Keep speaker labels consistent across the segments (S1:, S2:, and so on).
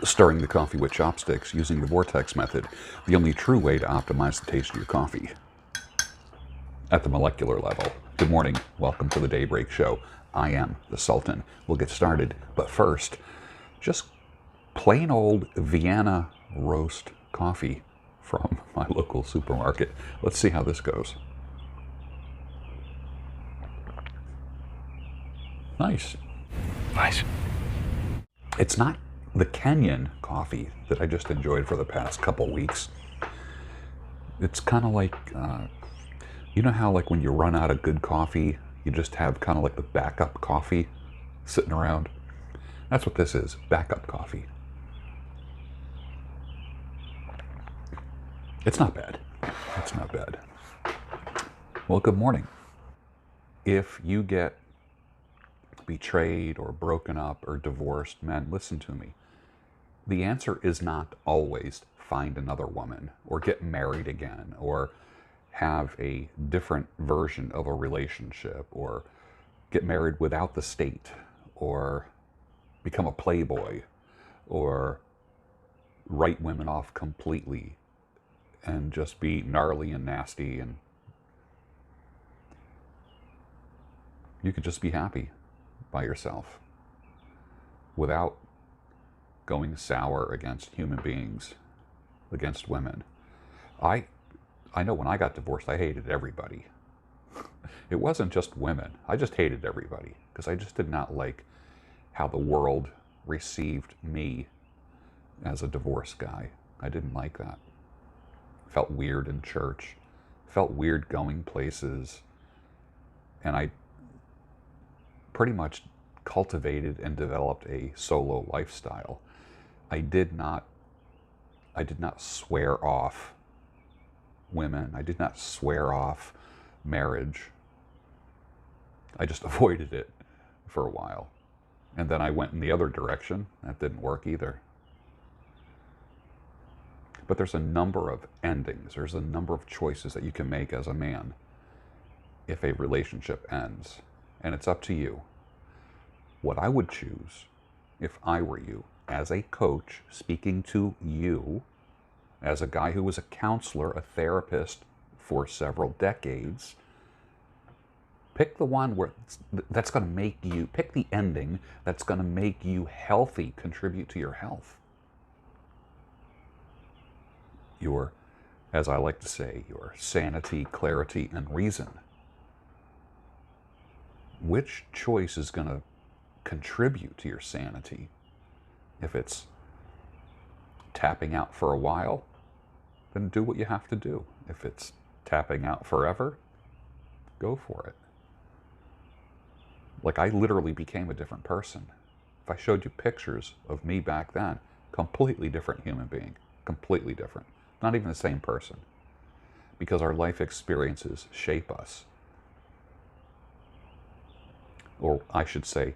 S1: Stirring the coffee with chopsticks using the vortex method, the only true way to optimize the taste of your coffee. At the molecular level. Good morning, welcome to the Daybreak Show. I am the Sultan. We'll get started, but first, just plain old Vienna roast coffee from my local supermarket. Let's see how this goes. Nice. Nice. It's not the Kenyan coffee that I just enjoyed for the past couple weeks. It's kind of like, you know how like when you run out of good coffee, you just have kind of like the backup coffee sitting around? That's what this is, backup coffee. It's not bad. It's not bad. Well, good morning. If you get betrayed or broken up or divorced, men, listen to me. The answer is not always find another woman or get married again or have a different version of a relationship or get married without the state or become a playboy or write women off completely and just be gnarly and nasty, and you could just be happy by yourself without going sour against human beings, against women. I know when I got divorced, I hated everybody. It wasn't just women. I just hated everybody because I just did not like how the world received me as a divorced guy. I didn't like that. Felt weird in church. Felt weird going places. And I pretty much cultivated and developed a solo lifestyle. I did not swear off women. I did not swear off marriage. I just avoided it for a while. And then I went in the other direction. That didn't work either. But there's a number of endings. There's a number of choices that you can make as a man if a relationship ends. And it's up to you. What I would choose, if I were you, as a coach speaking to you, as a guy who was a counselor, a therapist for several decades, pick the one that's going to make you, pick the ending that's going to make you healthy, contribute to your health. Your, as I like to say, your sanity, clarity, and reason. Which choice is going to contribute to your sanity? If it's tapping out for a while, then do what you have to do. If it's tapping out forever, go for it. Like, I literally became a different person. If I showed you pictures of me back then, completely different human being, completely different. Not even the same person. Because our life experiences shape us. Or I should say,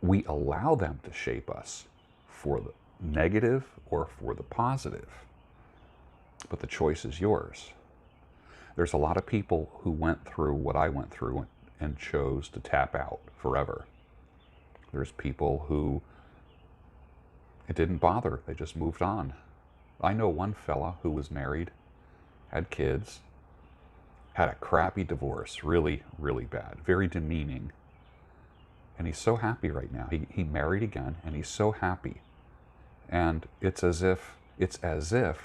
S1: we allow them to shape us for the negative or for the positive. But the choice is yours. There's a lot of people who went through what I went through and chose to tap out forever. There's people who it didn't bother. They just moved on. I know one fella who was married, had kids, had a crappy divorce, really, really bad, very demeaning. And he's so happy right now. He married again, and he's so happy. And it's as if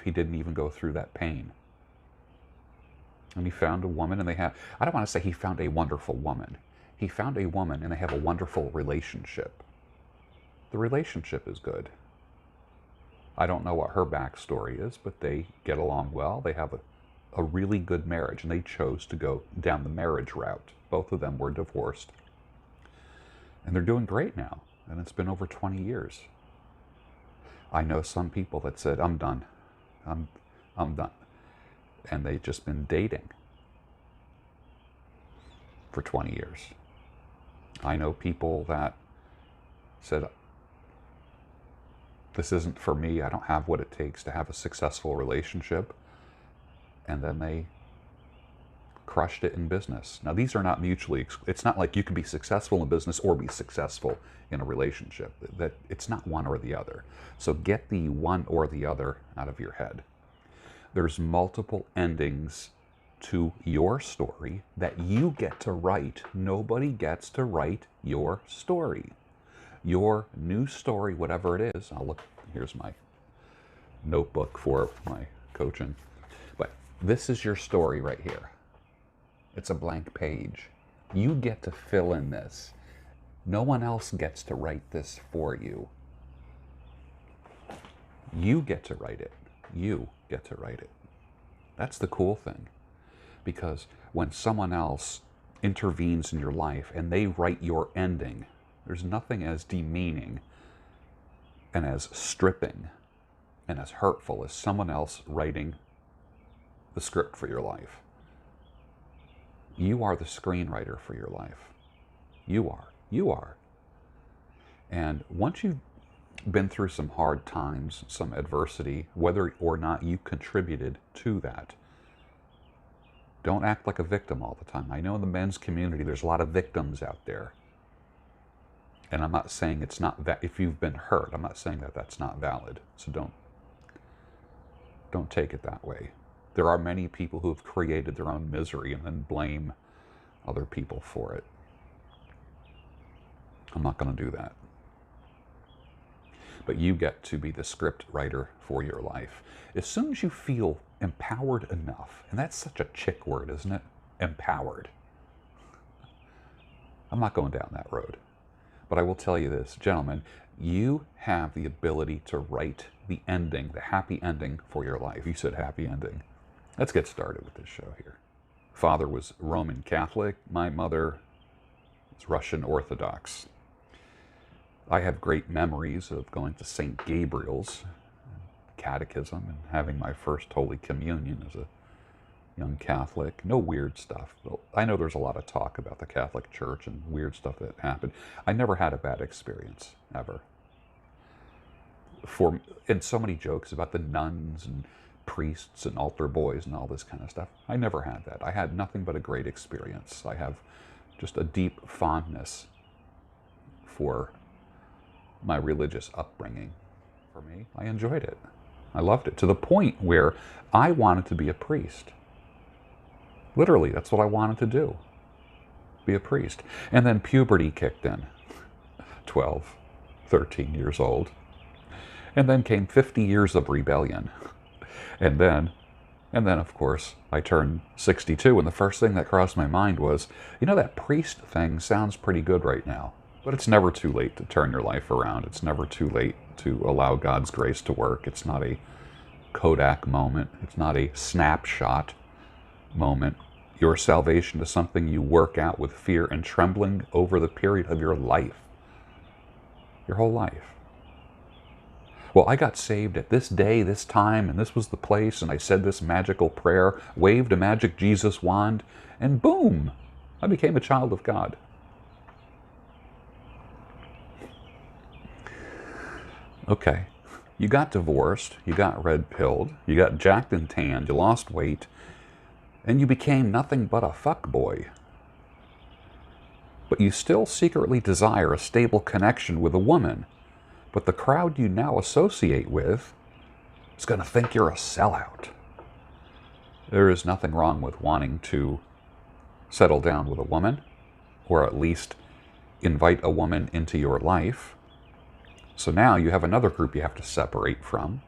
S1: he didn't even go through that pain. And he found a woman, and they have, I don't want to say he found a wonderful woman. He found a woman, and they have a wonderful relationship. The relationship is good. I don't know what her backstory is, but they get along well. They have a really good marriage, and they chose to go down the marriage route. Both of them were divorced. And they're doing great now, and it's been over 20 years. I know some people that said, I'm done. I'm done. And they've just been dating for 20 years. I know people that said, this isn't for me. I don't have what it takes to have a successful relationship. And then they crushed it in business. Now, these are not mutually, it's not like you can be successful in business or be successful in a relationship. That it's not one or the other. So get the one or the other out of your head. There's multiple endings to your story that you get to write. Nobody gets to write your story. Your new story, whatever it is. Here's my notebook for my coaching. But this is your story right here. It's a blank page. You get to fill in this. No one else gets to write this for you. You get to write it. You get to write it. That's the cool thing. Because when someone else intervenes in your life and they write your ending, there's nothing as demeaning and as stripping and as hurtful as someone else writing the script for your life. You are the screenwriter for your life. You are. You are. And once you've been through some hard times, some adversity, whether or not you contributed to that, don't act like a victim all the time. I know in the men's community there's a lot of victims out there. And I'm not saying it's not that if you've been hurt, I'm not saying that that's not valid. So don't take it that way. There are many people who have created their own misery and then blame other people for it. I'm not going to do that. But you get to be the script writer for your life. As soon as you feel empowered enough, and that's such a chick word, isn't it? Empowered. I'm not going down that road. But I will tell you this, gentlemen, you have the ability to write the ending, the happy ending for your life. You said happy ending. Let's get started with this show here. Father was Roman Catholic. My mother was Russian Orthodox. I have great memories of going to St. Gabriel's catechism and having my first Holy Communion as a young Catholic. No weird stuff. I know there's a lot of talk about the Catholic Church and weird stuff that happened. I never had a bad experience, ever. And so many jokes about the nuns and priests and altar boys and all this kind of stuff. I never had that. I had nothing but a great experience. I have just a deep fondness for my religious upbringing. For me, I enjoyed it. I loved it to the point where I wanted to be a priest. Literally, that's what I wanted to do. Be a priest. And then puberty kicked in. 12, 13 years old. And then came 50 years of rebellion. And then, of course, I turned 62, and the first thing that crossed my mind was, you know, that priest thing sounds pretty good right now. But it's never too late to turn your life around. It's never too late to allow God's grace to work. It's not a Kodak moment. It's not a snapshot moment. Your salvation is something you work out with fear and trembling over the period of your life. Your whole life. Well, I got saved at this day, this time, and this was the place, and I said this magical prayer, waved a magic Jesus wand, and boom, I became a child of God. Okay, you got divorced, you got red-pilled, you got jacked and tanned, you lost weight, and you became nothing but a fuckboy. But you still secretly desire a stable connection with a woman. But the crowd you now associate with is going to think you're a sellout. There is nothing wrong with wanting to settle down with a woman, or at least invite a woman into your life. So now you have another group you have to separate from.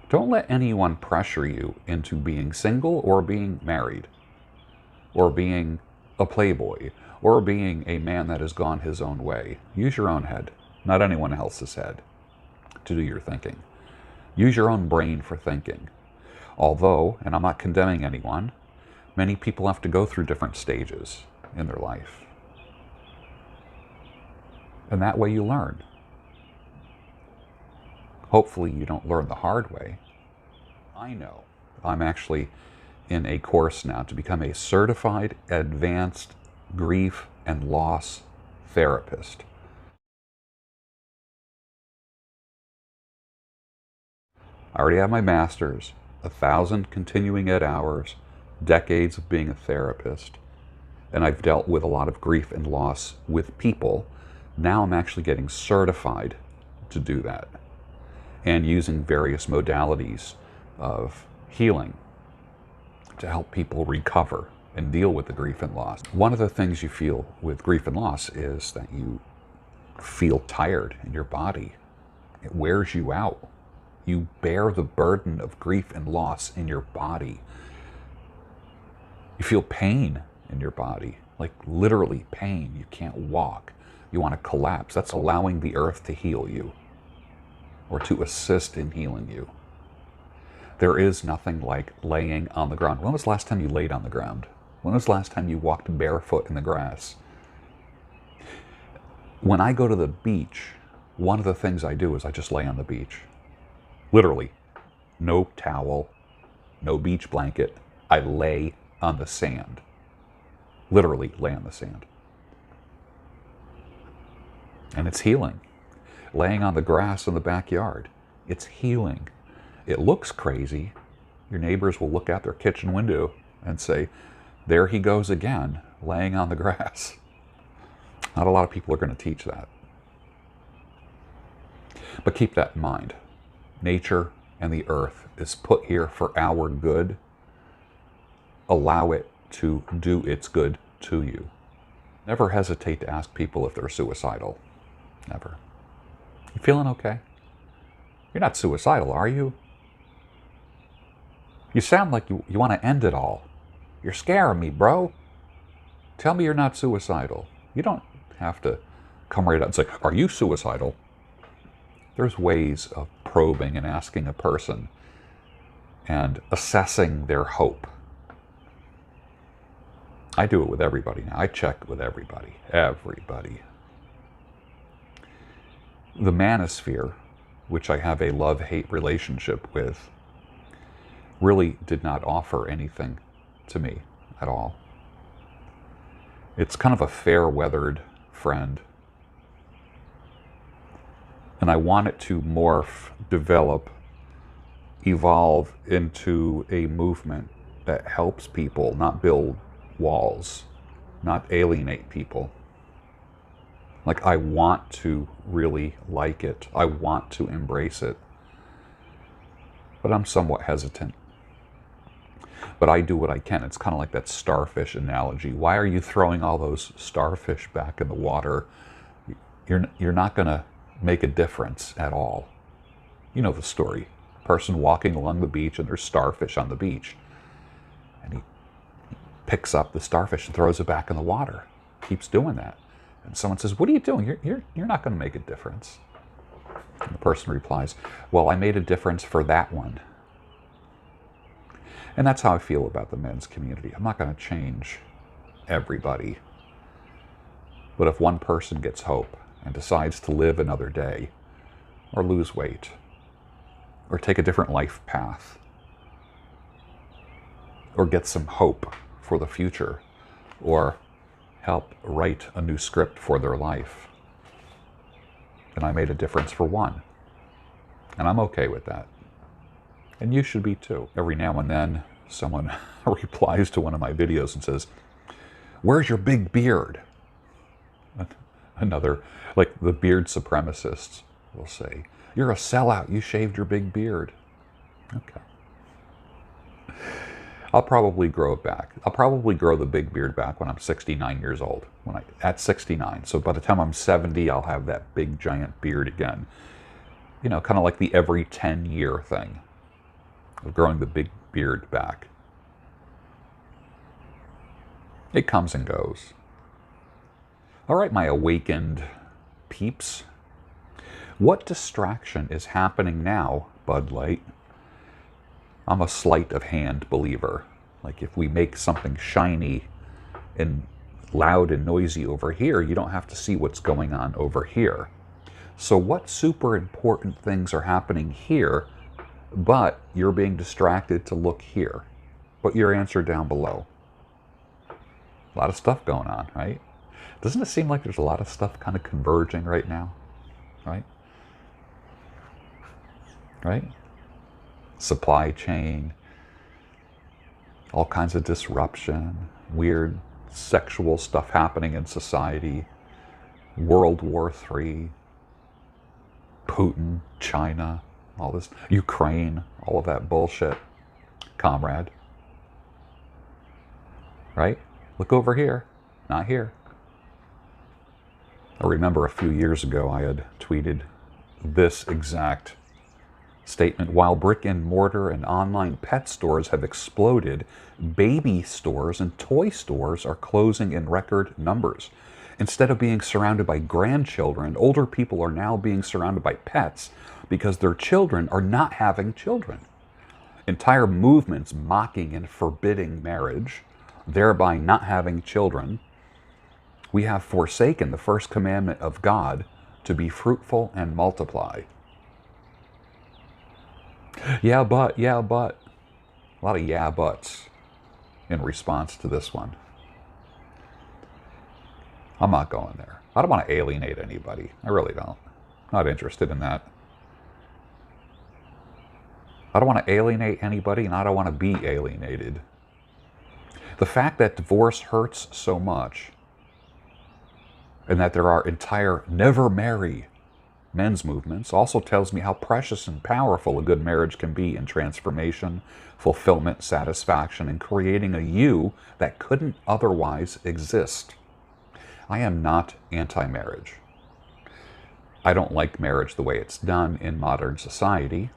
S1: Don't let anyone pressure you into being single or being married, or being a playboy, or being a man that has gone his own way. Use your own head, not anyone else's head, to do your thinking. Use your own brain for thinking. Although, and I'm not condemning anyone, many people have to go through different stages in their life. And that way you learn. Hopefully you don't learn the hard way. I know. I'm actually in a course now to become a certified advanced grief and loss therapist. I already have my master's, 1,000 continuing ed hours, decades of being a therapist, and I've dealt with a lot of grief and loss with people. Now I'm actually getting certified to do that and using various modalities of healing to help people recover and deal with the grief and loss. One of the things you feel with grief and loss is that you feel tired in your body. It wears you out. You bear the burden of grief and loss in your body. You feel pain in your body, like literally pain. You can't walk. You want to collapse. That's allowing the earth to heal you or to assist in healing you. There is nothing like laying on the ground. When was the last time you laid on the ground? When was the last time you walked barefoot in the grass? When I go to the beach, one of the things I do is I just lay on the beach. Literally, no towel, no beach blanket. I lay on the sand. Literally lay on the sand. And it's healing. Laying on the grass in the backyard, it's healing. It looks crazy. Your neighbors will look out their kitchen window and say, there he goes again, laying on the grass. Not a lot of people are going to teach that. But keep that in mind. Nature and the earth is put here for our good. Allow it to do its good to you. Never hesitate to ask people if they're suicidal. Never. You feeling okay? You're not suicidal, are you? You sound like you want to end it all. You're scaring me, bro. Tell me you're not suicidal. You don't have to come right out and say, are you suicidal? There's ways of probing and asking a person and assessing their hope. I do it with everybody now. I check with everybody. Everybody. The manosphere, which I have a love-hate relationship with, really did not offer anything to me at all. It's kind of a fair-weathered friend. And I want it to morph, develop, evolve into a movement that helps people, not build walls, not alienate people. Like, I want to really like it. I want to embrace it. But I'm somewhat hesitant. But I do what I can. It's kind of like that starfish analogy. Why are you throwing all those starfish back in the water? You're not going to make a difference at all. You know the story. Person walking along the beach and there's starfish on the beach. And he picks up the starfish and throws it back in the water. Keeps doing that. And someone says, what are you doing? You're not going to make a difference. And the person replies, well, I made a difference for that one. And that's how I feel about the men's community. I'm not going to change everybody. But if one person gets hope and decides to live another day, or lose weight, or take a different life path, or get some hope for the future, or help write a new script for their life, then I made a difference for one. And I'm okay with that. And you should be too. Every now and then, someone replies to one of my videos and says, where's your big beard? Another, like the beard supremacists will say, you're a sellout, you shaved your big beard. Okay. I'll probably grow it back. I'll probably grow the big beard back when I'm 69 years old. At 69. So by the time I'm 70, I'll have that big giant beard again. You know, kind of like the every 10-year thing of growing the big beard back. It comes and goes. All right, my awakened peeps. What distraction is happening now, Bud Light? I'm a sleight of hand believer. Like, if we make something shiny and loud and noisy over here, you don't have to see what's going on over here. So what super important things are happening here, but you're being distracted to look here? Put your answer down below. A lot of stuff going on, right? Doesn't it seem like there's a lot of stuff kind of converging right now? Right? Right? Supply chain, all kinds of disruption, weird sexual stuff happening in society, World War III, Putin, China, all this, Ukraine, all of that bullshit, comrade. Right? Look over here, not here. I remember a few years ago I had tweeted this exact statement. While brick and mortar and online pet stores have exploded, baby stores and toy stores are closing in record numbers. Instead of being surrounded by grandchildren, older people are now being surrounded by pets because their children are not having children. Entire movements mocking and forbidding marriage, thereby not having children. We have forsaken the first commandment of God to be fruitful and multiply. Yeah, but. A lot of yeah, buts in response to this one. I'm not going there. I don't want to alienate anybody. I really don't. Not interested in that. I don't want to alienate anybody, and I don't want to be alienated. The fact that divorce hurts so much, and that there are entire never marry men's movements, also tells me how precious and powerful a good marriage can be in transformation, fulfillment, satisfaction, and creating a you that couldn't otherwise exist. I am not anti-marriage. I don't like marriage the way it's done in modern society,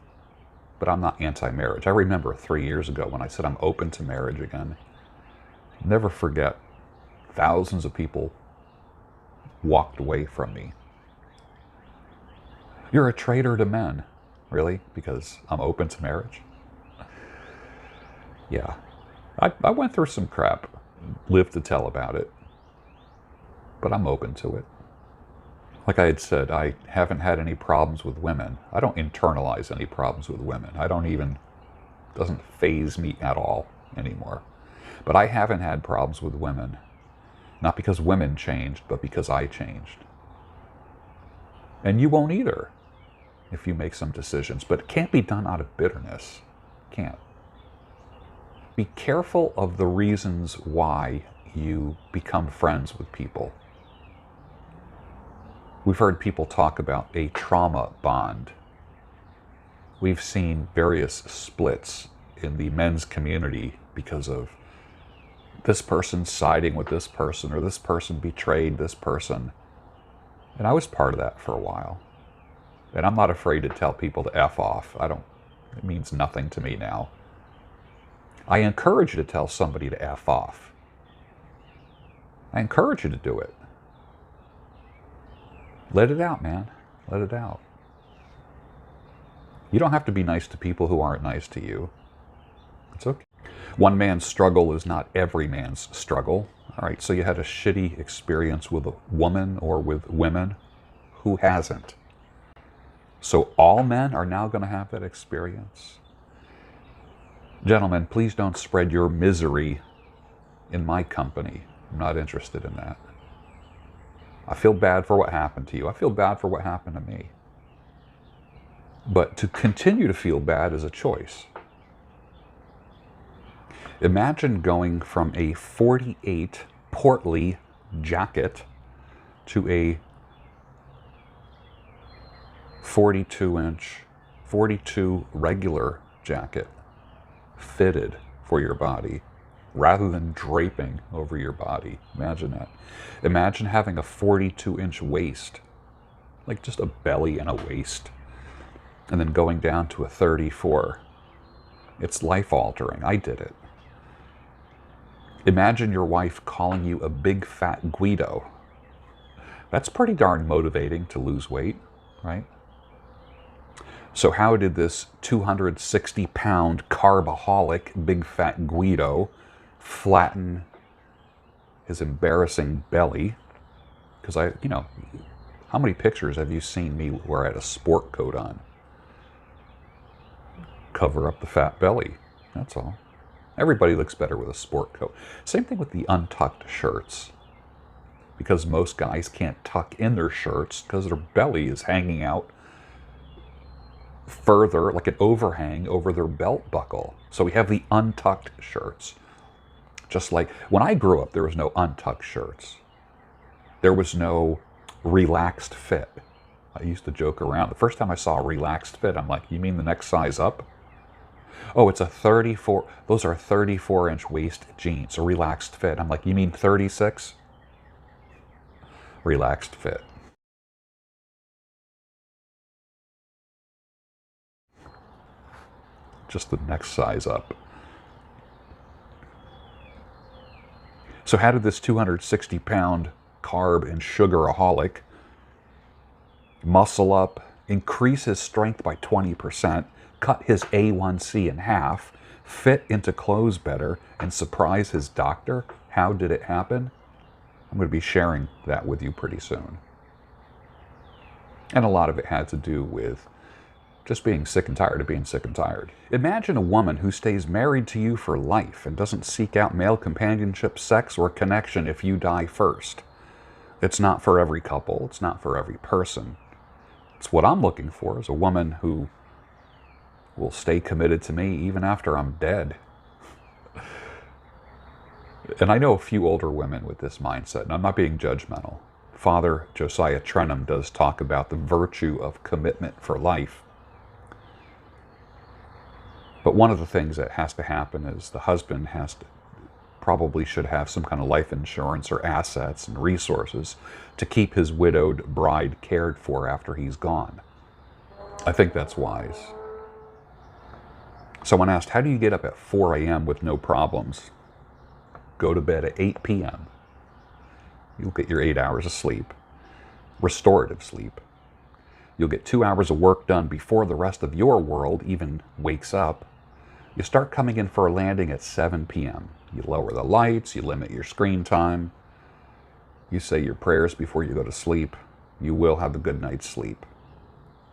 S1: but I'm not anti-marriage. I remember 3 years ago when I said I'm open to marriage again. Never forget, thousands of people walked away from me. You're a traitor to men. Really? Because I'm open to marriage? Yeah. I went through some crap. Lived to tell about it. But I'm open to it. Like I had said, I haven't had any problems with women. I don't internalize any problems with women. Doesn't faze me at all anymore. But I haven't had problems with women. Not because women changed, but because I changed. And you won't either if you make some decisions. But it can't be done out of bitterness. Can't. Be careful of the reasons why you become friends with people. We've heard people talk about a trauma bond. We've seen various splits in the men's community because of this person siding with this person, or this person betrayed this person. And I was part of that for a while. And I'm not afraid to tell people to F off. It means nothing to me now. I encourage you to tell somebody to F off. I encourage you to do it. Let it out, man. Let it out. You don't have to be nice to people who aren't nice to you. It's okay. One man's struggle is not every man's struggle. All right, so you had a shitty experience with a woman or with women. Who hasn't? So all men are now going to have that experience. Gentlemen, please don't spread your misery in my company. I'm not interested in that. I feel bad for what happened to you. I feel bad for what happened to me. But to continue to feel bad is a choice. Imagine going from a 48 portly jacket to a 42 regular jacket, fitted for your body, rather than draping over your body. Imagine that. Imagine having a 42-inch waist, like just a belly and a waist, and then going down to a 34. It's life-altering. I did it. Imagine your wife calling you a big fat Guido. That's pretty darn motivating to lose weight, right? So how did this 260-pound carbaholic big fat Guido flatten his embarrassing belly? Because how many pictures have you seen me where I had a sport coat on? Cover up the fat belly, that's all. Everybody looks better with a sport coat. Same thing with the untucked shirts. Because most guys can't tuck in their shirts because their belly is hanging out further, like an overhang over their belt buckle. So we have the untucked shirts. Just like when I grew up, there was no untucked shirts. There was no relaxed fit. I used to joke around. The first time I saw a relaxed fit, I'm like, you mean the next size up? Oh, it's a 34, those are 34-inch waist jeans, a relaxed fit. I'm like, you mean 36? Relaxed fit. Just the next size up. So how did this 260-pound carb and sugaraholic muscle up, increase his strength by 20%, cut his A1C in half, fit into clothes better, and surprise his doctor? How did it happen? I'm going to be sharing that with you pretty soon. And a lot of it had to do with just being sick and tired of being sick and tired. Imagine a woman who stays married to you for life and doesn't seek out male companionship, sex, or connection if you die first. It's not for every couple. It's not for every person. It's what I'm looking for, is a woman who will stay committed to me even after I'm dead. And I know a few older women with this mindset, and I'm not being judgmental. Father Josiah Trenham does talk about the virtue of commitment for life. But one of the things that has to happen is the husband probably should have some kind of life insurance or assets and resources to keep his widowed bride cared for after he's gone. I think that's wise. Someone asked, how do you get up at 4 a.m. with no problems? Go to bed at 8 p.m. You'll get your 8 hours of sleep, restorative sleep. You'll get 2 hours of work done before the rest of your world even wakes up. You start coming in for a landing at 7 p.m. You lower the lights, you limit your screen time. You say your prayers before you go to sleep. You will have a good night's sleep.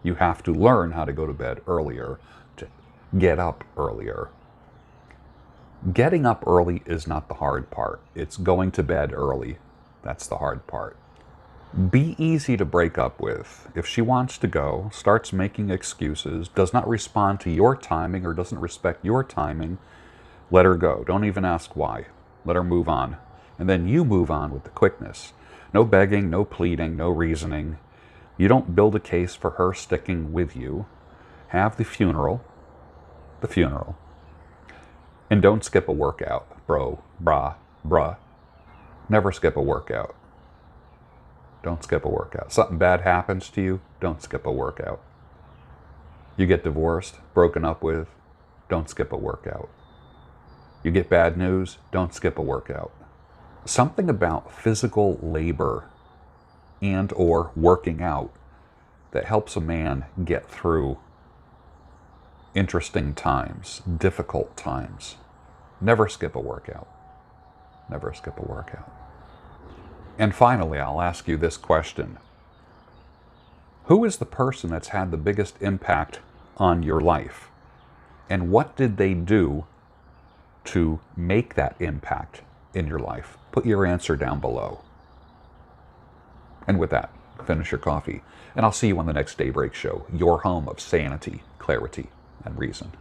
S1: You have to learn how to go to bed earlier, to get up earlier. Getting up early is not the hard part. It's going to bed early. That's the hard part. Be easy to break up with. If she wants to go, starts making excuses, does not respond to your timing or doesn't respect your timing, let her go. Don't even ask why. Let her move on. And then you move on with the quickness. No begging, no pleading, no reasoning. You don't build a case for her sticking with you. Have the funeral. And don't skip a workout. Bruh. Never skip a workout. Don't skip a workout. Something bad happens to you, don't skip a workout. You get divorced, broken up with, don't skip a workout. You get bad news, don't skip a workout. Something about physical labor and or working out that helps a man get through interesting times, difficult times. Never skip a workout. Never skip a workout. And finally, I'll ask you this question. Who is the person that's had the biggest impact on your life? And what did they do to make that impact in your life? Put your answer down below. And with that, finish your coffee. And I'll see you on the next Daybreak Show, your home of sanity, clarity, and reason.